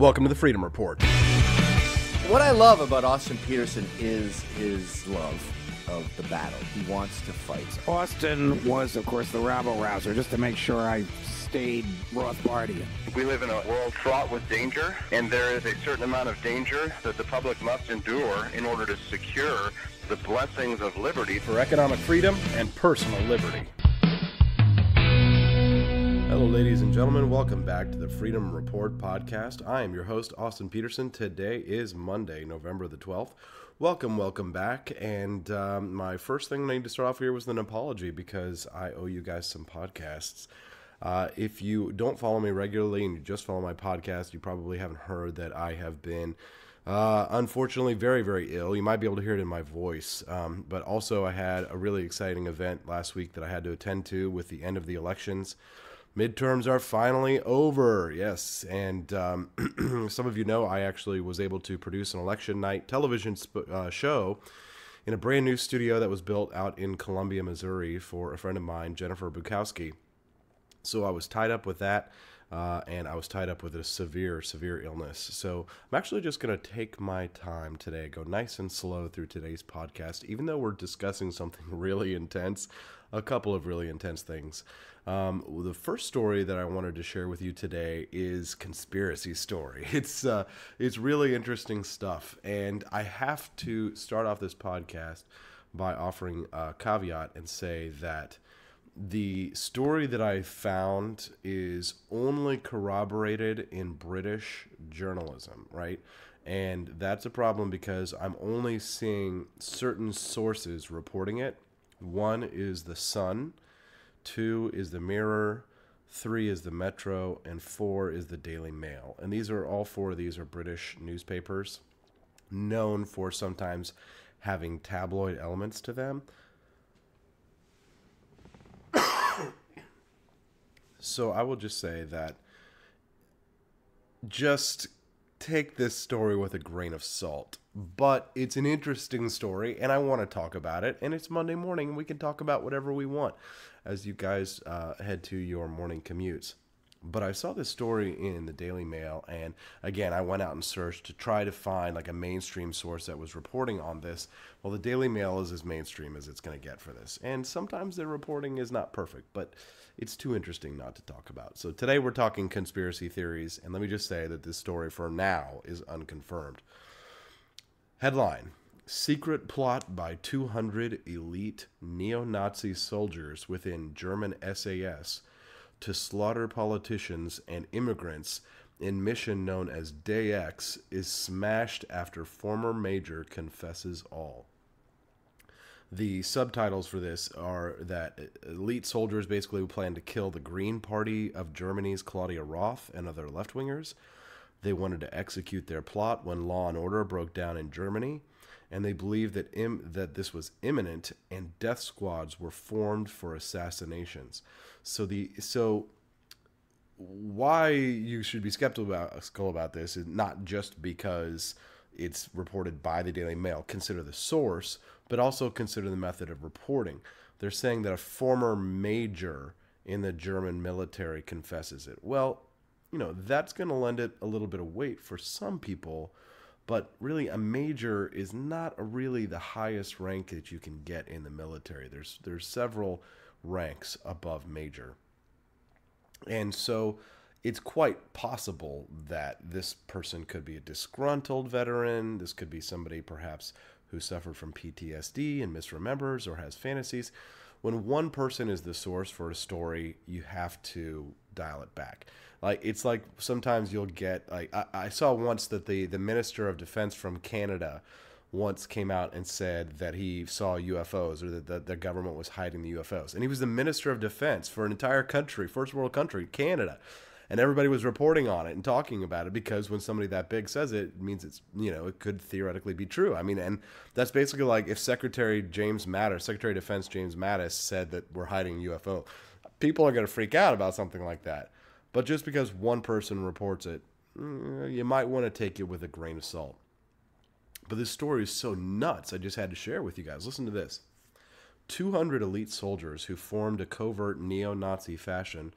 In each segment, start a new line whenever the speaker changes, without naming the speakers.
Welcome to the Freedom Report.
What I love about Austin Petersen is his love of the battle. He wants to fight.
Austin was, of course, the rabble-rouser, just to make sure I stayed Rothbardian.
We live in a world fraught with danger, and there is a certain amount of danger that the public must endure in order to secure the blessings of liberty.
For economic freedom and personal liberty. Hello, ladies and gentlemen. Welcome back to the Freedom Report podcast. I am your host, Austin Petersen. Today is Monday, November the 12th. Welcome back. And my first thing I need to start off here was an apology because I owe you guys some podcasts. If you don't follow me regularly and you just follow my podcast, you probably haven't heard that I have been, unfortunately, very, very ill. You might be able to hear it in my voice. But also I had a really exciting event last week that I had to attend to with the end of the elections. Midterms are finally over, yes, and some of you know I actually was able to produce an election night television show in a brand new studio that was built out in Columbia, Missouri for a friend of mine, Jennifer Bukowski. So I was tied up with that, and I was tied up with a severe illness. So I'm actually just going to take my time today, go nice and slow through today's podcast, even though we're discussing something really intense, a couple of really intense things. The first story that I wanted to share with you today is conspiracy story. It's really interesting stuff, and I have to start off this podcast by offering a caveat and say that the story that I found is only corroborated in British journalism, right? And that's a problem because I'm only seeing certain sources reporting it. One is the Sun, 2 is the Mirror, 3 is the Metro, and 4 is the Daily Mail. And all four of these are British newspapers, known for sometimes having tabloid elements to them. So I will just say that just take this story with a grain of salt. But it's an interesting story, and I want to talk about it. And it's Monday morning, and we can talk about whatever we want as you guys head to your morning commutes. But I saw this story in the Daily Mail, and again, I went out and searched to try to find like a mainstream source that was reporting on this. Well, the Daily Mail is as mainstream as it's going to get for this. And sometimes their reporting is not perfect, but it's too interesting not to talk about. So today we're talking conspiracy theories, and let me just say that this story for now is unconfirmed. Headline: Secret plot by 200 elite neo-Nazi soldiers within German SAS to slaughter politicians and immigrants in mission known as Day X is smashed after former major confesses all. The subtitles for this are that elite soldiers basically plan to kill the Green Party of Germany's Claudia Roth and other left-wingers. They wanted to execute their plot when law and order broke down in Germany, and they believed that this was imminent, and death squads were formed for assassinations. So why you should be skeptical about this is not just because it's reported by the Daily Mail. Consider the source, but also consider the method of reporting. They're saying that a former major in the German military confesses it. Well, that's going to lend it a little bit of weight for some people, but really a major is not really the highest rank that you can get in the military. There's several ranks above major. And so it's quite possible that this person could be a disgruntled veteran. This could be somebody perhaps who suffered from PTSD and misremembers or has fantasies. When one person is the source for a story, you have to dial it back. It's like sometimes you'll get, I saw once that the Minister of Defense from Canada once came out and said that he saw UFOs, or that the government was hiding the UFOs. And he was the Minister of Defense for an entire country, first world country, Canada. And everybody was reporting on it and talking about it because when somebody that big says it, it means it's, it could theoretically be true. I mean, and that's basically like if Secretary of Defense James Mattis said that we're hiding a UFO. People are going to freak out about something like that. But just because one person reports it, you might want to take it with a grain of salt. But this story is so nuts, I just had to share with you guys. Listen to this. 200 elite soldiers who formed a covert neo-Nazi fashion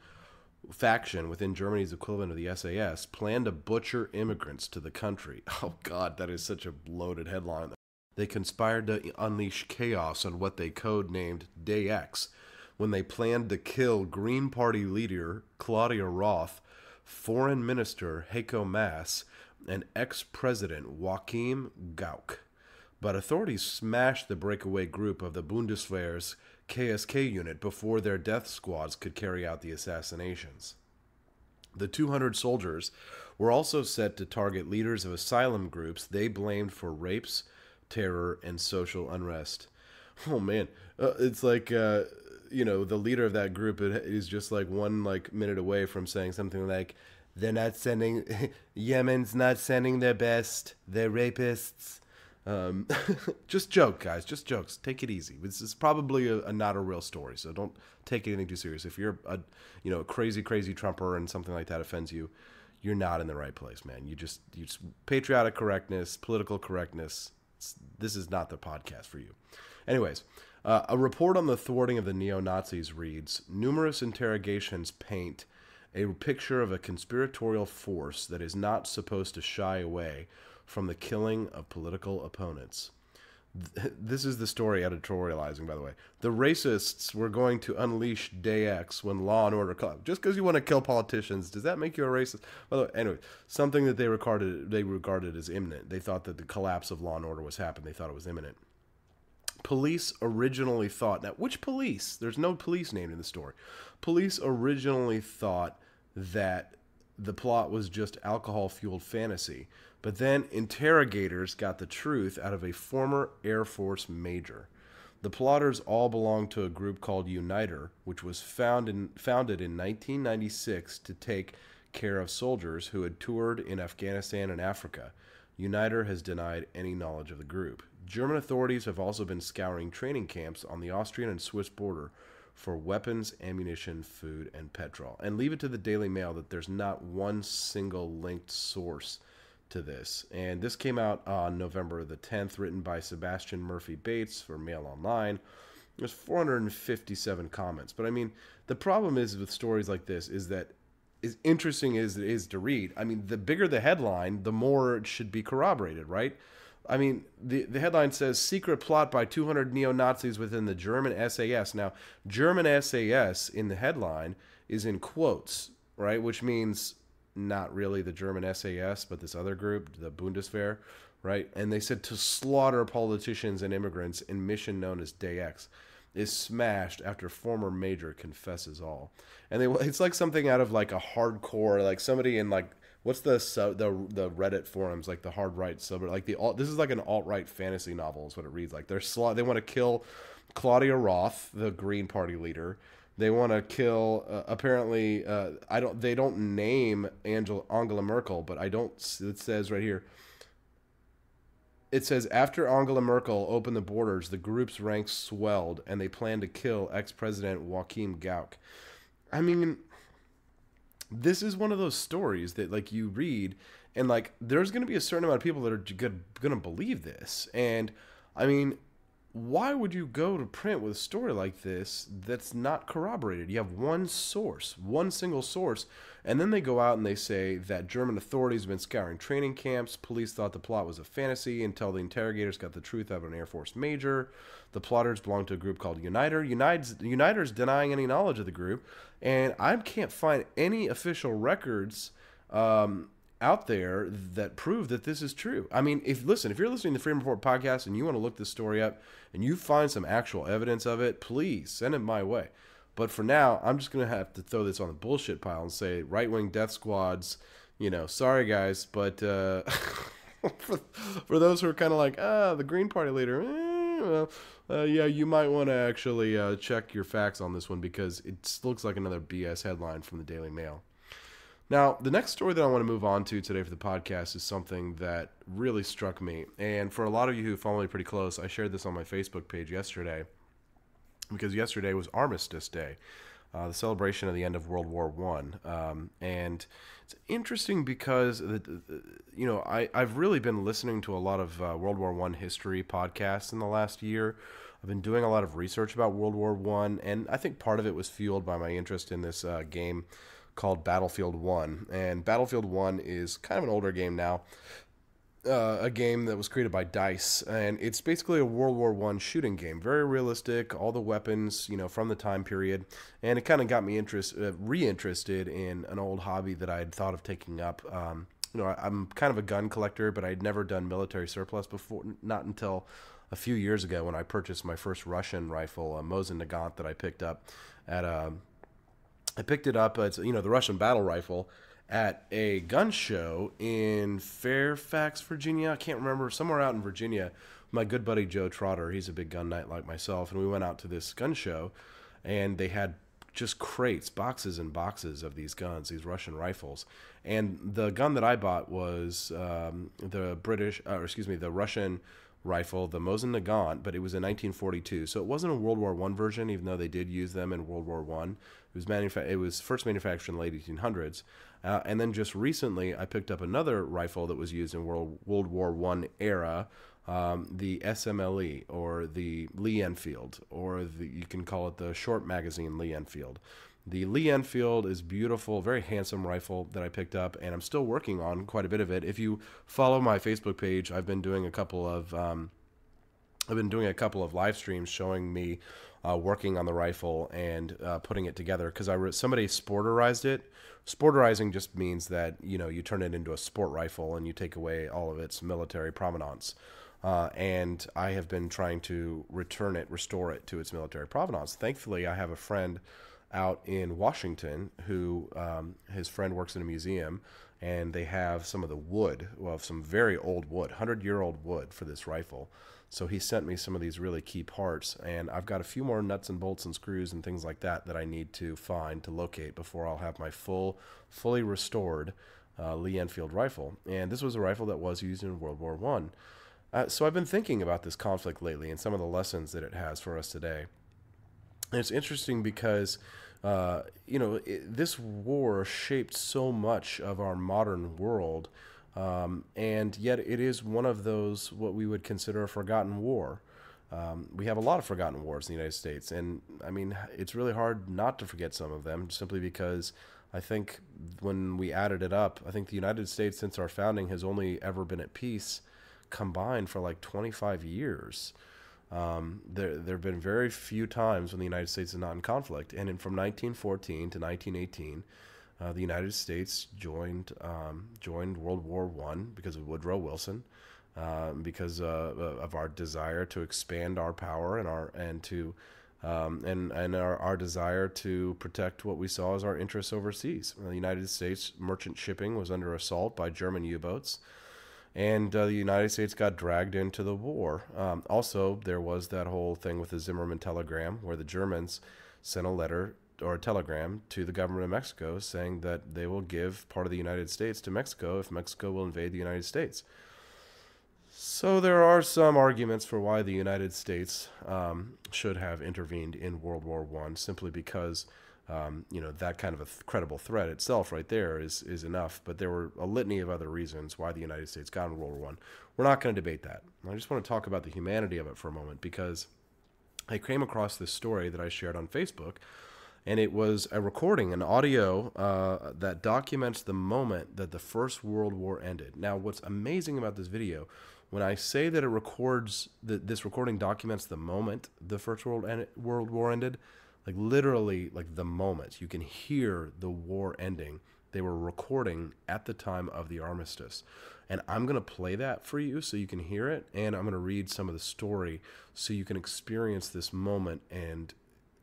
faction within Germany's equivalent of the SAS planned to butcher immigrants to the country. Oh, God, that is such a loaded headline. They conspired to unleash chaos on what they code-named Day X when they planned to kill Green Party leader Claudia Roth, Foreign Minister Heiko Maas, and ex-president Joachim Gauck. But authorities smashed the breakaway group of the Bundeswehr's KSK unit before their death squads could carry out the assassinations. The 200 soldiers were also set to target leaders of asylum groups they blamed for rapes, terror, and social unrest. Oh man, it's like the leader of that group is just like 1 minute away from saying something like, "They're not sending Yemen's not sending their best. They're rapists." Just joke, guys. Just jokes. Take it easy. This is probably not a real story, so don't take anything too serious. If you're a crazy Trumper and something like that offends you, you're not in the right place, man. You just patriotic correctness, political correctness. This is not the podcast for you. Anyways, a report on the thwarting of the neo-Nazis reads, numerous interrogations paint a picture of a conspiratorial force that is not supposed to shy away from the killing of political opponents. This is the story editorializing, by the way. The racists were going to unleash Day X when Law and Order collapsed. Just because you want to kill politicians, does that make you a racist? By the way, anyway, something that they regarded as imminent. They thought that the collapse of Law and Order was happening. They thought it was imminent. Police originally thought, now which police? There's no police named in the story. Police originally thought that the plot was just alcohol-fueled fantasy. But then interrogators got the truth out of a former Air Force major. The plotters all belonged to a group called Uniter, which was founded in 1996 to take care of soldiers who had toured in Afghanistan and Africa. Uniter has denied any knowledge of the group. German authorities have also been scouring training camps on the Austrian and Swiss border for weapons, ammunition, food, and petrol. And leave it to the Daily Mail that there's not one single linked source to this. And this came out on November the 10th, written by Sebastian Murphy Bates for Mail Online. There's 457 comments. But I mean, the problem is with stories like this is that as interesting as it is to read, I mean, the bigger the headline, the more it should be corroborated, right? I mean, the headline says, secret plot by 200 neo-Nazis within the German SAS. Now, German SAS in the headline is in quotes, right? Which means not really the German SAS, but this other group, the Bundeswehr, right? And they said to slaughter politicians and immigrants in mission known as Day X is smashed after former major confesses all. And it's like something out of like a hardcore, like somebody in like, what's the Reddit forums, like the hard right sub, like this is like an alt-right fantasy novel is what it reads like. They want to kill Claudia Roth, the Green Party leader. They want to kill apparently they don't name Angela Merkel, but it says right here. It says after Angela Merkel opened the borders, the group's ranks swelled and they plan to kill ex-president Joachim Gauck. I mean, this is one of those stories that like you read and like there's going to be a certain amount of people that are going to believe this. And I mean, why would you go to print with a story like this that's not corroborated? You have one source, one single source, and then they go out and they say that German authorities have been scouring training camps. Police thought the plot was a fantasy until the interrogators got the truth out of an Air Force major. The plotters belong to a group called Uniter. Uniter's denying any knowledge of the group, and I can't find any official records out there that prove that this is true. I mean, if you're listening to the Freedom Report podcast and you want to look this story up and you find some actual evidence of it, please send it my way. But for now, I'm just going to have to throw this on the bullshit pile and say right-wing death squads, sorry guys, but for those who are kind of like, the Green Party leader, yeah, you might want to actually check your facts on this one because it looks like another BS headline from the Daily Mail. Now, the next story that I want to move on to today for the podcast is something that really struck me. And for a lot of you who follow me pretty close, I shared this on my Facebook page yesterday because yesterday was Armistice Day, the celebration of the end of World War I. And it's interesting because, I've really been listening to a lot of World War I history podcasts in the last year. I've been doing a lot of research about World War I, and I think part of it was fueled by my interest in this game called Battlefield 1. And Battlefield 1 is kind of an older game now. A game that was created by DICE, and it's basically a World War I shooting game. Very realistic, all the weapons, from the time period, and it kind of got me reinterested in an old hobby that I had thought of taking up. I'm kind of a gun collector, but I'd never done military surplus before, not until a few years ago when I purchased my first Russian rifle, a Mosin Nagant, that I picked up at it's the Russian battle rifle, at a gun show in Fairfax, Virginia. I can't remember, somewhere out in Virginia. My good buddy Joe Trotter, he's a big gun nut like myself, and we went out to this gun show, and they had just crates, boxes and boxes of these guns, these Russian rifles. And the gun that I bought was the Russian rifle, the Mosin Nagant, but it was in 1942, so it wasn't a World War I version, even though they did use them in World War I. It was first manufactured in the late 1800s, and then just recently I picked up another rifle that was used in World War I era, the SMLE, or the Lee-Enfield, or you can call it the short magazine Lee-Enfield. The Lee-Enfield is beautiful, very handsome rifle that I picked up, and I'm still working on quite a bit of it. If you follow my Facebook page, I've been doing a couple of live streams showing me working on the rifle and putting it together, because somebody sporterized it. Sporterizing just means that you turn it into a sport rifle and you take away all of its military provenance. And I have been trying to restore it to its military provenance. Thankfully, I have a friend out in Washington who his friend works in a museum, and they have some of the wood, some very old wood, 100-year-old wood for this rifle. So he sent me some of these really key parts, and I've got a few more nuts and bolts and screws and things like that I need to find, to locate, before I'll have my fully restored Lee-Enfield rifle. And this was a rifle that was used in World War I. So I've been thinking about this conflict lately and some of the lessons that it has for us today. And it's interesting because, this war shaped so much of our modern world, and yet it is one of those, what we would consider a forgotten war. We have a lot of forgotten wars in the United States, and I mean, it's really hard not to forget some of them, simply because I think when we added it up, I think the United States, since our founding, has only ever been at peace combined for like 25 years. There have been very few times when the United States is not in conflict. And from 1914 to 1918, the United States joined World War I because of Woodrow Wilson, because of our desire to expand our power and our desire to protect what we saw as our interests overseas. The United States merchant shipping was under assault by German U-boats, and the United States got dragged into the war. Also, there was that whole thing with the Zimmerman telegram, where the Germans sent a letter or a telegram to the government of Mexico saying that they will give part of the United States to Mexico if Mexico will invade the United States. So there are some arguments for why the United States should have intervened in World War I, simply because that kind of a credible threat itself right there is enough. But there were a litany of other reasons why the United States got in World War I. We're not going to debate that. I just want to talk about the humanity of it for a moment, because I came across this story that I shared on Facebook, and it was a recording, an audio that documents the moment that the First World War ended. Now, what's amazing about this video, when I say that it records, that this recording documents the moment the First World War ended, like literally, like the moment. You can hear the war ending. They were recording at the time of the Armistice. And I'm going to play that for you so you can hear it, and I'm going to read some of the story so you can experience this moment and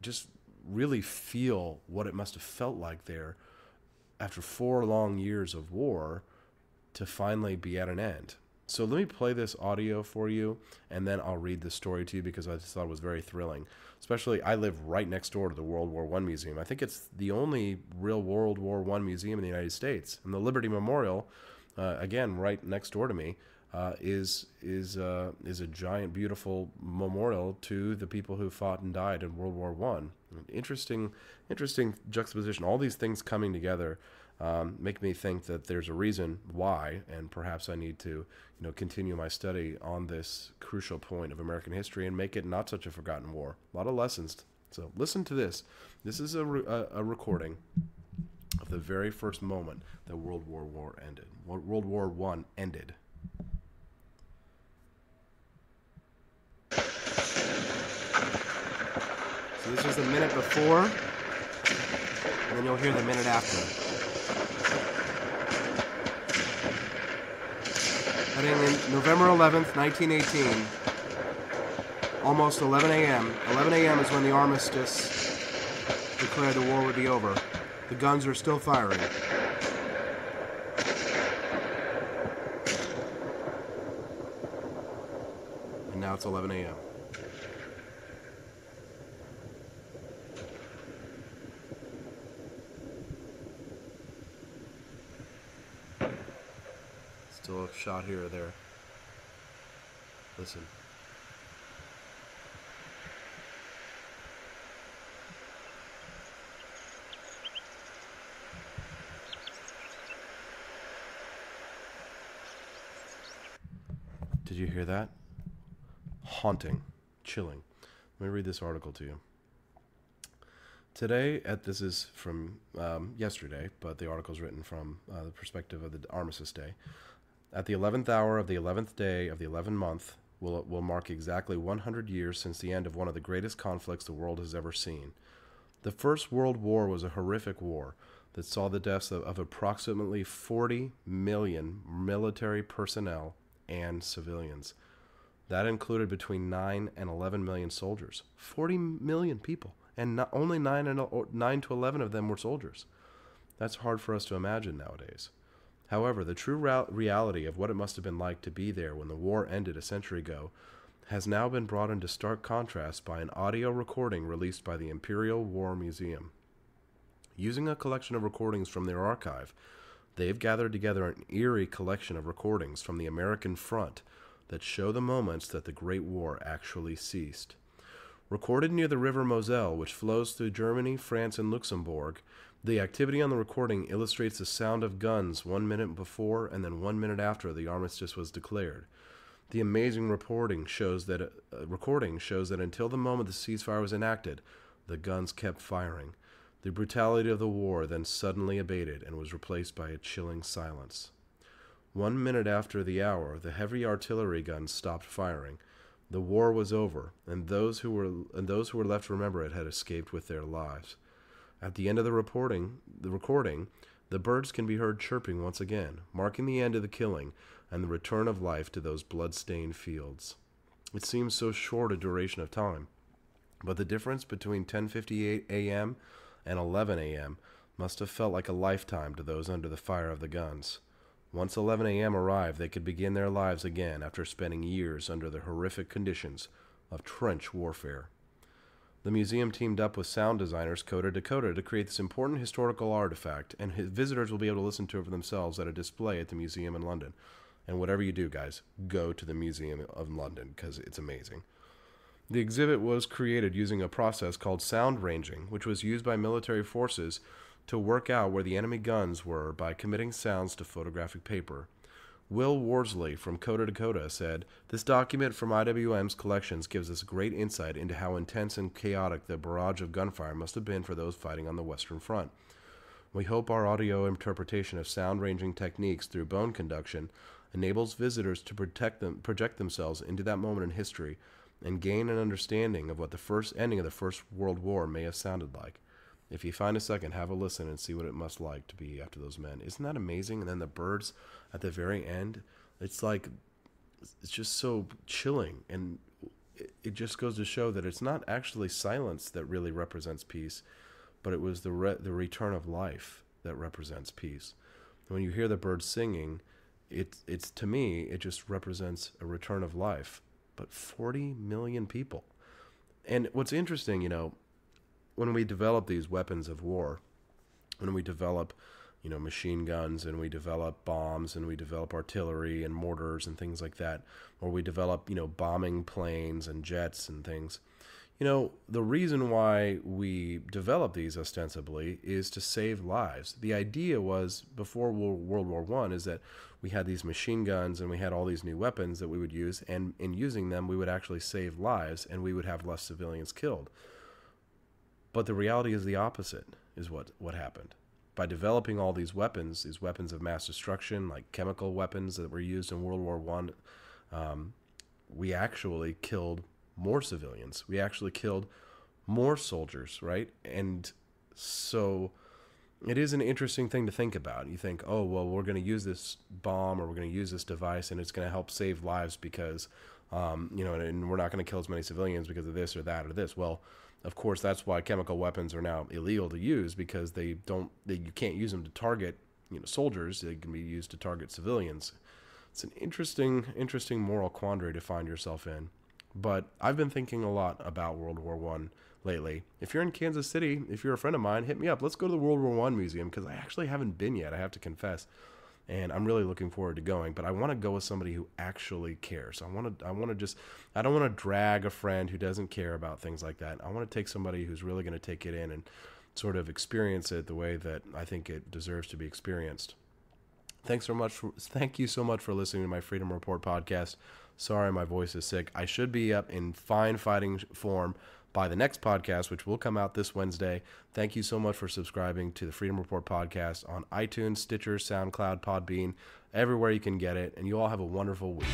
just really feel what it must have felt like there after 4 long years of war to finally be at an end. So let me play this audio for you, and then I'll read the story to you, because I just thought it was very thrilling. Especially, I live right next door to the World War I Museum. I think it's the only real World War I museum in the United States. And the Liberty Memorial, again, right next door to me, is a giant, beautiful memorial to the people who fought and died in World War I. Interesting juxtaposition. All these things coming together make me think that there's a reason why, and perhaps I need to, continue my study on this crucial point of American history and make it not such a forgotten war. A lot of lessons. So listen to this. This is a recording the very first moment that World War I ended. World War I ended. So this was the minute before, and then you'll hear the minute after. Heading in November 11th, 1918, almost 11 a.m. 11 a.m. is when the Armistice declared the war would be over. The guns are still firing. And now it's 11 a.m. Still a shot here or there. Listen. Did you hear that? Haunting. Chilling. Let me read this article to you. Today, this is from yesterday, but the article is written from the perspective of the Armistice Day. At the 11th hour of the 11th day of the 11th month will mark exactly 100 years since the end of one of the greatest conflicts the world has ever seen. The First World War was a horrific war that saw the deaths of approximately 40 million military personnel and civilians. That included between 9 and 11 million soldiers. 40 million people, and only 9 to 11 of them were soldiers. That's hard for us to imagine nowadays. However, the true reality of what it must have been like to be there when the war ended a century ago has now been brought into stark contrast by an audio recording released by the Imperial War Museum. Using a collection of recordings from their archive, they've gathered together an eerie collection of recordings from the American front that show the moments that the Great War actually ceased. Recorded near the river Moselle, which flows through Germany, France, and Luxembourg, the activity on the recording illustrates the sound of guns 1 minute before and then 1 minute after the armistice was declared. The amazing recording shows that until the moment the ceasefire was enacted, the guns kept firing. The brutality of the war then suddenly abated and was replaced by a chilling silence. 1 minute after the hour, the heavy artillery guns stopped firing. The war was over, and those who were left to remember it had escaped with their lives. At the end of the recording, the birds can be heard chirping once again, marking the end of the killing and the return of life to those blood-stained fields. It seems so short a duration of time, but the difference between 10:58 a.m. and 11 a.m. must have felt like a lifetime to those under the fire of the guns. Once 11 a.m. arrived, they could begin their lives again after spending years under the horrific conditions of trench warfare. The museum teamed up with sound designers Coda Dakota to create this important historical artifact, and visitors will be able to listen to it for themselves at a display at the museum in London. And whatever you do, guys, go to the Museum of London, because it's amazing. The exhibit was created using a process called sound ranging, which was used by military forces to work out where the enemy guns were by committing sounds to photographic paper. Will Worsley from Coda Dakota said, "This document from IWM's collections gives us great insight into how intense and chaotic the barrage of gunfire must have been for those fighting on the Western Front. We hope our audio interpretation of sound ranging techniques through bone conduction enables visitors to project themselves into that moment in history and gain an understanding of what the first ending of the First World War may have sounded like. If you find a second, have a listen and see what it must like to be after those men." Isn't that amazing? And then the birds at the very end, it's just so chilling. And it just goes to show that it's not actually silence that really represents peace, but it was the return of life that represents peace. When you hear the birds singing, it's to me, it just represents a return of life. But 40 million people. And what's interesting, when we develop these weapons of war, when we develop, machine guns, and we develop bombs, and we develop artillery and mortars and things like that, or we develop, bombing planes and jets and things, the reason why we develop these ostensibly is to save lives. The idea was, before World War I, is that we had these machine guns and we had all these new weapons that we would use, and in using them, we would actually save lives and we would have less civilians killed. But the reality is the opposite is what happened. by developing all these weapons of mass destruction, like chemical weapons that were used in World War One, we actually killed more civilians. We actually killed more soldiers, right? And so it is an interesting thing to think about. You think, oh, well, we're going to use this bomb or we're going to use this device and it's going to help save lives because, and we're not going to kill as many civilians because of this or that or this. Well, of course, that's why chemical weapons are now illegal to use, because you can't use them to target, soldiers. They can be used to target civilians. It's an interesting moral quandary to find yourself in. But I've been thinking a lot about World War One lately. If you're in Kansas City, if you're a friend of mine, hit me up. Let's go to the World War One museum, because I actually haven't been yet, I have to confess. And I'm really looking forward to going, but I want to go with somebody who actually cares. I don't want to drag a friend who doesn't care about things like that. I want to take somebody who's really going to take it in and sort of experience it the way that I think it deserves to be experienced. Thank you so much for listening to my Freedom Report podcast. Sorry, my voice is sick. I should be up in fine fighting form by the next podcast, which will come out this Wednesday. Thank you so much for subscribing to the Freedom Report podcast on iTunes, Stitcher, SoundCloud, Podbean, everywhere you can get it. And you all have a wonderful week.